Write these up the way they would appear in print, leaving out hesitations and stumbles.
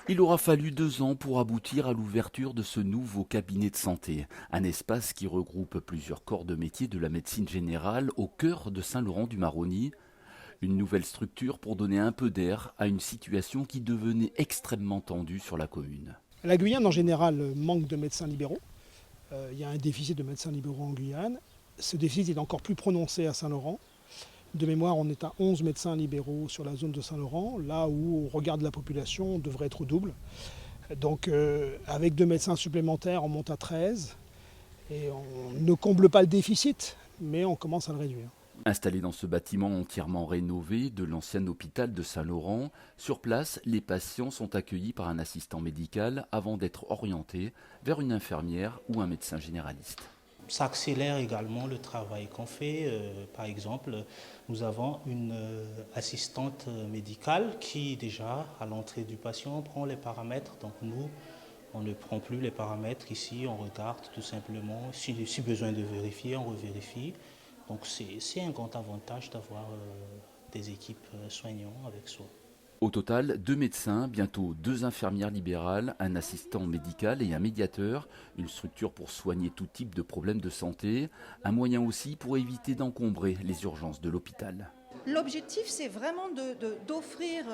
Il aura fallu 2 ans pour aboutir à l'ouverture de ce nouveau cabinet de santé, un espace qui regroupe plusieurs corps de métier de la médecine générale au cœur de Saint-Laurent-du-Maroni. Une nouvelle structure pour donner un peu d'air à une situation qui devenait extrêmement tendue sur la commune. La Guyane en général manque de médecins libéraux. Il y a un déficit de médecins libéraux en Guyane. Ce déficit est encore plus prononcé à Saint-Laurent. De mémoire, on est à 11 médecins libéraux sur la zone de Saint-Laurent, là où, au regard de la population, on devrait être au double. Donc avec 2 médecins supplémentaires, on monte à 13. Et on ne comble pas le déficit, mais on commence à le réduire. Installé dans ce bâtiment entièrement rénové de l'ancien hôpital de Saint-Laurent, sur place, les patients sont accueillis par un assistant médical avant d'être orientés vers une infirmière ou un médecin généraliste. Ça accélère également le travail qu'on fait. Par exemple, nous avons une assistante médicale qui déjà, à l'entrée du patient, prend les paramètres. Donc nous, on ne prend plus les paramètres ici, on regarde tout simplement. Si besoin de vérifier, on revérifie. Donc c'est un grand avantage d'avoir des équipes soignantes avec soi. Au total, 2 médecins, bientôt 2 infirmières libérales, un assistant médical et un médiateur, une structure pour soigner tout type de problèmes de santé, un moyen aussi pour éviter d'encombrer les urgences de l'hôpital. L'objectif, c'est vraiment d'offrir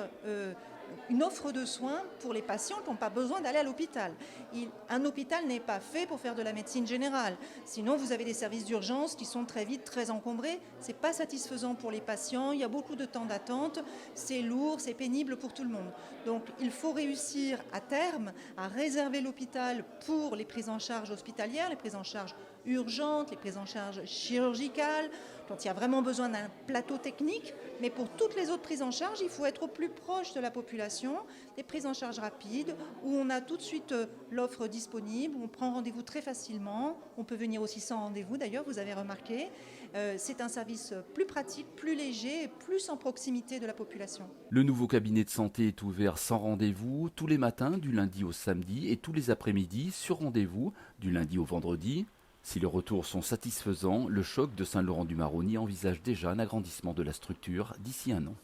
une offre de soins pour les patients qui n'ont pas besoin d'aller à l'hôpital. Un hôpital n'est pas fait pour faire de la médecine générale. Sinon, vous avez des services d'urgence qui sont très vite très encombrés. Ce n'est pas satisfaisant pour les patients. Il y a beaucoup de temps d'attente. C'est lourd, c'est pénible pour tout le monde. Donc, il faut réussir à terme à réserver l'hôpital pour les prises en charge hospitalières, les prises en charge urgentes, les prises en charge chirurgicales, quand il y a vraiment besoin d'un plateau technique. Mais pour toutes les autres prises en charge, il faut être au plus proche de la population, des prises en charge rapides, où on a tout de suite l'offre disponible, où on prend rendez-vous très facilement. On peut venir aussi sans rendez-vous, d'ailleurs, vous avez remarqué. C'est un service plus pratique, plus léger et plus en proximité de la population. Le nouveau cabinet de santé est ouvert sans rendez-vous, tous les matins, du lundi au samedi, et tous les après-midi, sur rendez-vous, du lundi au vendredi. Si les retours sont satisfaisants, le choc de Saint-Laurent-du-Maroni envisage déjà un agrandissement de la structure d'ici 1 an.